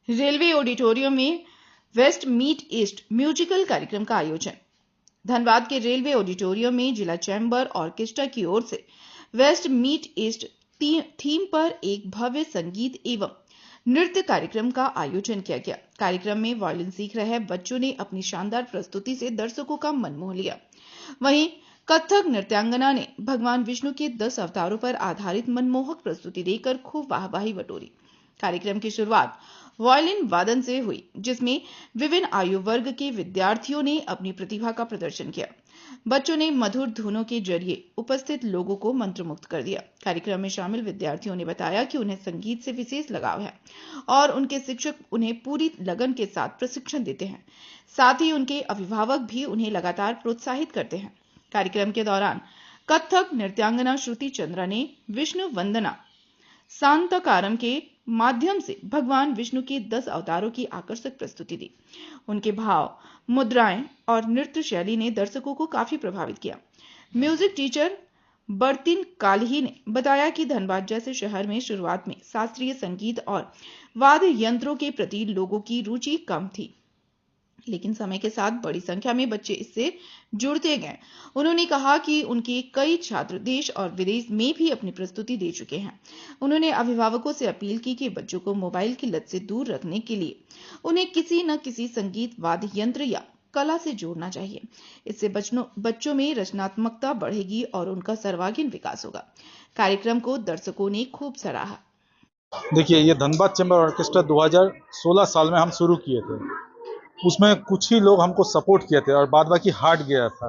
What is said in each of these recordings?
Railway auditorium में waste meet east musical कार्यक्रम का आयोजन। धनबाद के रेलवे ऑडिटोरियम में जिला चैम्बर ऑर्केस्ट्रा की ओर से वेस्ट मीट ईस्ट थीम पर एक भव्य संगीत एवं नृत्य कार्यक्रम का आयोजन किया गया। कार्यक्रम में वायलिन सीख रहे बच्चों ने अपनी शानदार प्रस्तुति से दर्शकों का मन मोह लिया। वहीं कथक नृत्यांगना ने भगवान विष्णु के 10 अवतारों पर आधारित मनमोहक प्रस्तुति देकर खूब वाहवाही बटोरी। कार्यक्रम की शुरुआत वायलिन वादन से हुई, जिसमें विभिन्न आयु वर्ग के विद्यार्थियों ने अपनी प्रतिभा का प्रदर्शन किया। बच्चों ने मधुर धुनों के जरिए उपस्थित लोगों को मंत्रमुग्ध कर दिया। कार्यक्रम में शामिल विद्यार्थियों ने बताया कि उन्हें संगीत से विशेष लगाव है और उनके शिक्षक उन्हें पूरी लगन के साथ प्रशिक्षण देते हैं। साथ ही उनके अभिभावक भी उन्हें लगातार प्रोत्साहित करते हैं। कार्यक्रम के दौरान कथक नृत्यांगना श्रुति चंद्रा ने विष्णु वंदना शांतकारम के माध्यम से भगवान विष्णु के 10 अवतारों की आकर्षक प्रस्तुति दी। उनके भाव, मुद्राएं और नृत्य शैली ने दर्शकों को काफी प्रभावित किया। म्यूजिक टीचर बर्तिन काल्ही ने बताया कि धनबाद जैसे शहर में शुरुआत में शास्त्रीय संगीत और वाद्य यंत्रों के प्रति लोगों की रुचि कम थी, लेकिन समय के साथ बड़ी संख्या में बच्चे इससे जुड़ते गए। उन्होंने कहा कि उनके कई छात्र देश और विदेश में भी अपनी प्रस्तुति दे चुके हैं। उन्होंने अभिभावकों से अपील की कि बच्चों को मोबाइल की लत से दूर रखने के लिए उन्हें किसी न किसी संगीत वाद्य यंत्र या कला से जोड़ना चाहिए। इससे बच्चों में रचनात्मकता बढ़ेगी और उनका सर्वांगीण विकास होगा। कार्यक्रम को दर्शकों ने खूब सराहा। देखिए, ये धनबाद चैम्बर ऑर्केस्ट्रा 2016 साल में हम शुरू किए थे। उसमें कुछ ही लोग हमको सपोर्ट किए थे और बाद बाकी हट गया था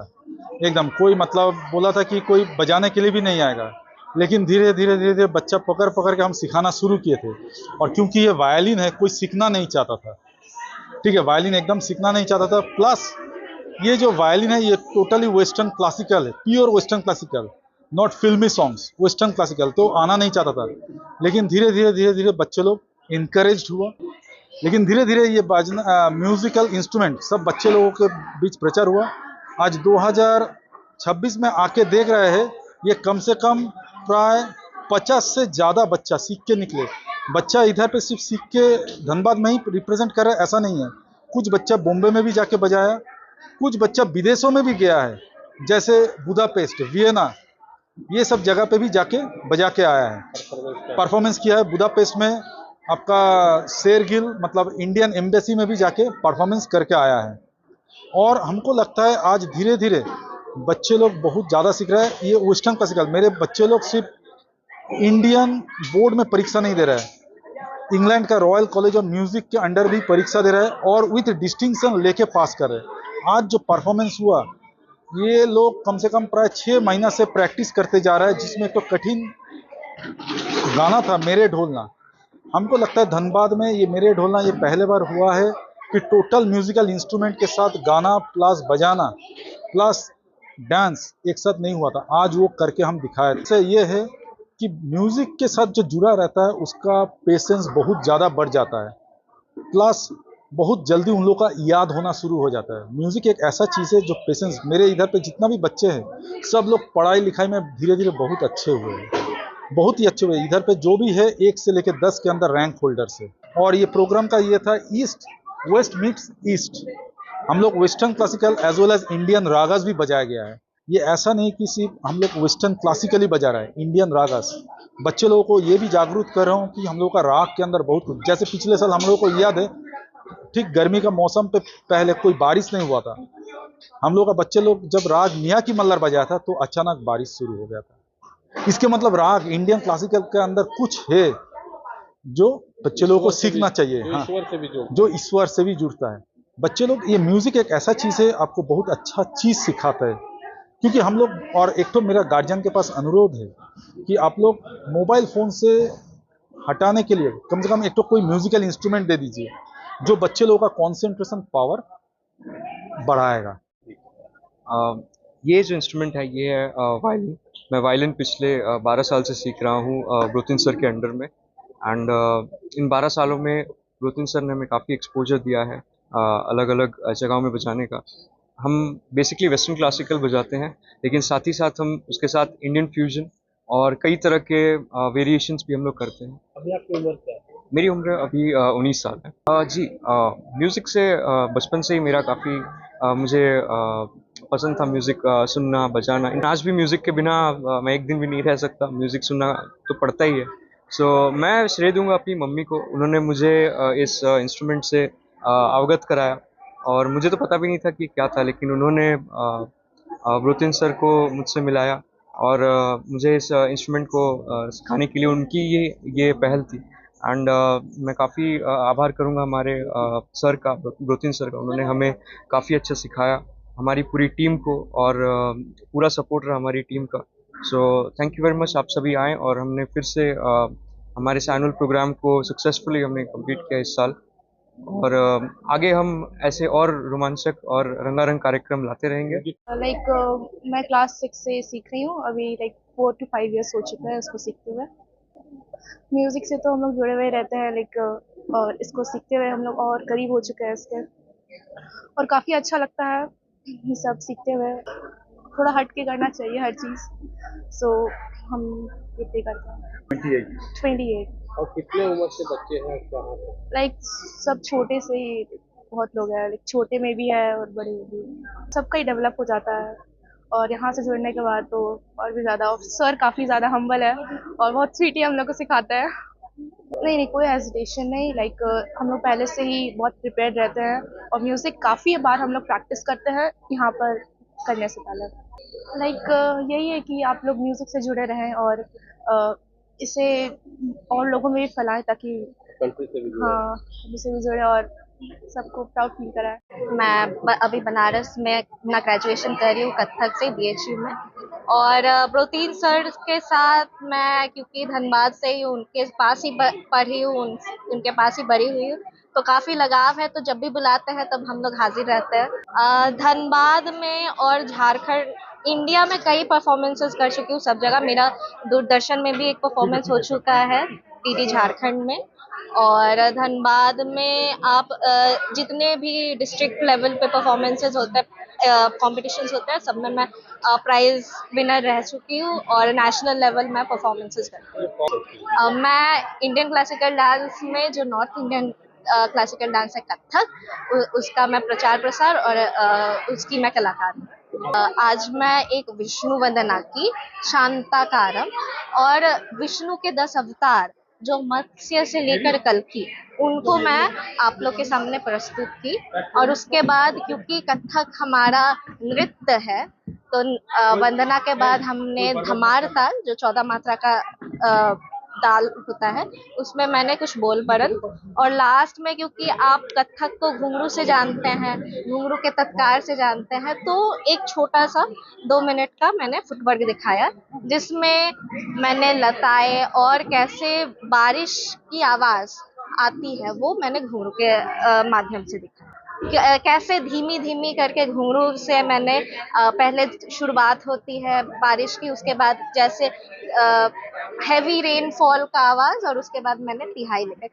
एकदम। कोई मतलब बोला था कि कोई बजाने के लिए भी नहीं आएगा, लेकिन धीरे धीरे बच्चा पकड़ पकड़ के हम सिखाना शुरू किए थे। और क्योंकि ये वायलिन है, कोई सीखना नहीं चाहता था, ठीक है, वायलिन एकदम सीखना नहीं चाहता था। प्लस ये जो वायलिन है ये टोटली वेस्टर्न क्लासिकल है, प्योर वेस्टर्न क्लासिकल, नॉट फिल्मी सॉन्ग्स, वेस्टर्न क्लासिकल, तो आना नहीं चाहता था। लेकिन धीरे धीरे बच्चे लोग इनकरेज्ड हुआ। लेकिन धीरे धीरे ये म्यूजिकल इंस्ट्रूमेंट सब बच्चे लोगों के बीच प्रचार हुआ। आज 2026 में आके देख रहे हैं, ये कम से कम प्राय 50 से ज़्यादा बच्चा सीख के निकले। बच्चा इधर पे सिर्फ सीख के धनबाद में ही रिप्रेजेंट कर रहा है ऐसा नहीं है। कुछ बच्चा बॉम्बे में भी जाके बजाया, कुछ बच्चा विदेशों में भी गया है, जैसे बुदापेस्ट, वियना, ये सब जगह पे भी जाके बजा के आया है, परफॉर्मेंस किया है। बुदापेस्ट में आपका शेरगिल मतलब इंडियन एम्बेसी में भी जाके परफॉर्मेंस करके आया है। और हमको लगता है आज धीरे धीरे बच्चे लोग बहुत ज़्यादा सीख रहे हैं। ये वेस्टर्न क्लासिकल, मेरे बच्चे लोग सिर्फ इंडियन बोर्ड में परीक्षा नहीं दे रहे हैं, इंग्लैंड का रॉयल कॉलेज ऑफ म्यूजिक के अंडर भी परीक्षा दे रहे हैं और विथ डिस्टिंक्शन लेके पास कर रहे हैं। आज जो परफॉर्मेंस हुआ, ये लोग कम से कम प्राय 6 महीना से प्रैक्टिस करते जा रहा है, जिसमें तो कठिन गाना था मेरे ढोलना। हमको लगता है धनबाद में ये मेरे ढोलना ये पहले बार हुआ है कि टोटल म्यूजिकल इंस्ट्रूमेंट के साथ गाना प्लस बजाना प्लस डांस एक साथ नहीं हुआ था। आज वो करके हम दिखाए। इससे ये है कि म्यूजिक के साथ जो जुड़ा रहता है उसका पेशेंस बहुत ज़्यादा बढ़ जाता है, प्लस बहुत जल्दी उन लोगों का याद होना शुरू हो जाता है। म्यूजिक एक ऐसा चीज़ है जो पेशेंस, मेरे इधर पे जितना भी बच्चे हैं सब लोग पढ़ाई लिखाई में धीरे धीरे बहुत अच्छे हुए हैं, बहुत ही अच्छे हुए। इधर पे जो भी है 1 से लेकर 10 के अंदर रैंक होल्डर्स है। और ये प्रोग्राम का ये था ईस्ट वेस्ट मीट्स ईस्ट। हम लोग western classical as well as Indian ragas भी बजाया गया है। ये ऐसा नहीं कि सिर्फ हम लोग वेस्टर्न क्लासिकली बजा रहे हैं, इंडियन रागास। बच्चे लोगों को ये भी जागरूक कर रहा हूँ कि हम लोग का राग के अंदर बहुत कुछ, जैसे पिछले साल हम लोग को याद है, ठीक गर्मी का मौसम पे पहले कोई बारिश नहीं हुआ था। हम लोग का बच्चे लोग जब राग मियाँ की मल्लर बजाया था तो अचानक बारिश शुरू हो गया था। इसके मतलब राग इंडियन क्लासिकल के अंदर कुछ है जो बच्चे लोगों को सीखना चाहिए। हाँ, जो ईश्वर से भी जुड़ता है। बच्चे लोग, ये म्यूजिक एक ऐसा चीज है आपको बहुत अच्छा चीज सिखाता है। क्योंकि हम लोग, और एक तो मेरा गार्जियन के पास अनुरोध है कि आप लोग मोबाइल फोन से हटाने के लिए कम से कम एक तो कोई म्यूजिकल इंस्ट्रूमेंट दे दीजिए जो बच्चे लोगों का कंसंट्रेशन पावर बढ़ाएगा। ये जो इंस्ट्रूमेंट है ये है वायलिन। मैं वायलिन पिछले 12 साल से सीख रहा हूँ ब्रोतिन सर के अंडर में। एंड इन 12 सालों में ब्रोतिन सर ने हमें काफ़ी एक्सपोजर दिया है अलग अलग जगहों में बजाने का। हम बेसिकली वेस्टर्न क्लासिकल बजाते हैं, लेकिन साथ ही साथ हम उसके साथ इंडियन फ्यूजन और कई तरह के वेरिएशंस भी हम लोग करते हैं। अभी आपकी उम्र क्या है? मेरी उम्र अभी 19 साल है। जी, म्यूज़िक से बचपन से ही मेरा काफ़ी मुझे पसंद था म्यूज़िक सुनना, बजाना। आज भी म्यूज़िक के बिना मैं एक दिन भी नहीं रह सकता, म्यूज़िक सुनना तो पड़ता ही है। सो मैं श्रेय दूँगा अपनी मम्मी को, उन्होंने मुझे इस इंस्ट्रूमेंट से अवगत कराया और मुझे तो पता भी नहीं था कि क्या था, लेकिन उन्होंने ब्रुतिन सर को मुझसे मिलाया और मुझे इस इंस्ट्रूमेंट को सिखाने के लिए उनकी ये पहल थी। एंड मैं काफ़ी आभार करूँगा हमारे सर का, ब्रुतिन सर का। उन्होंने हमें काफ़ी अच्छा सिखाया, हमारी पूरी टीम को, और पूरा सपोर्ट रहा हमारी टीम का। So thank you very much, आप सभी आए और हमने फिर से हमारे इस एनुअल प्रोग्राम को सक्सेसफुली हमने कंप्लीट किया इस साल। और आगे हम ऐसे और रोमांचक और रंगारंग कार्यक्रम लाते रहेंगे। लाइक मैं क्लास 6 से सीख रही हूँ अभी, लाइक 4 to 5 years हो चुका है इसको सीखते हुए। म्यूज़िक से तो हम लोग जुड़े हुए रहते हैं, लाइक और इसको सीखते हुए हम लोग और करीब हो चुके हैं इसके, और काफ़ी अच्छा लगता है ये सब सीखते हुए। थोड़ा हट के करना चाहिए हर चीज़, सो हम ये प्ले करते हैं। 28। और कितने उम्र से बच्चे हैं कहाँ पे? लाइक सब छोटे से ही बहुत लोग हैं, लाइक छोटे में भी है और बड़े में भी, सबका ही डेवलप हो जाता है। और यहाँ से जुड़ने के बाद तो और भी ज़्यादा, और सर काफ़ी ज़्यादा हम्बल है और बहुत स्वीट ही हम लोग को सिखाता है। नहीं नहीं, कोई हेजिटेशन नहीं, लाइक हम लोग पहले से ही बहुत प्रिपेयर्ड रहते हैं और म्यूज़िक काफ़ी बार हम लोग प्रैक्टिस करते हैं यहाँ पर करने से पहले। लाइक यही है कि आप लोग म्यूज़िक से जुड़े रहें और इसे और लोगों में भी फैलाएं, ताकि कंट्री से भी जुड़े। हाँ जिसे भी जुड़े और सबको प्राउड फील कराए। मैं अभी बनारस में अपना ग्रेजुएशन कर रही हूँ कथक से, बीएचयू में। और ब्रुतिन सर के साथ मैं, क्योंकि धनबाद से ही उनके पास ही पढ़ी हूँ, उनके पास ही बड़ी हुई हूँ, तो काफ़ी लगाव है। तो जब भी बुलाते हैं तब हम लोग हाजिर रहते हैं। धनबाद में और झारखंड, इंडिया में कई परफॉर्मेंसेस कर चुकी हूँ सब जगह। मेरा दूरदर्शन में भी एक परफॉर्मेंस हो चुका है, डीडी झारखंड में। और धनबाद में आप जितने भी डिस्ट्रिक्ट लेवल पे परफॉर्मेंसेस होते हैं, कॉम्पिटिशन्स होते हैं, सब में मैं प्राइज विनर रह चुकी हूँ और नेशनल लेवल में परफॉर्मेंसेस करती हूँ। मैं इंडियन क्लासिकल डांस में, जो नॉर्थ इंडियन क्लासिकल डांस है कथक, उसका मैं प्रचार प्रसार और उसकी मैं कलाकार हूँ। आज मैं एक विष्णु वंदना की शांताकारम और विष्णु के 10 अवतार, जो मत्स्य से लेकर कल्कि, उनको मैं आप लोग के सामने प्रस्तुत की। और उसके बाद, क्योंकि कथक हमारा नृत्य है, तो वंदना के बाद हमने धमार ताल, जो 14 मात्रा का ताल होता है, उसमें मैंने कुछ बोल बरन। और लास्ट में, क्योंकि आप कथक को घुंघरू से जानते हैं, घुंघरू के तत्कार से जानते हैं, तो एक छोटा सा 2 मिनट का मैंने फुटवर्क दिखाया, जिसमें मैंने लताएं और कैसे बारिश की आवाज आती है वो मैंने घुंघरू के माध्यम से दिखाया। कैसे धीमी धीमी करके घुंघरू से मैंने पहले शुरुआत होती है बारिश की, उसके बाद जैसे हैवी रेनफॉल का आवाज, और उसके बाद मैंने तिहाई लेकर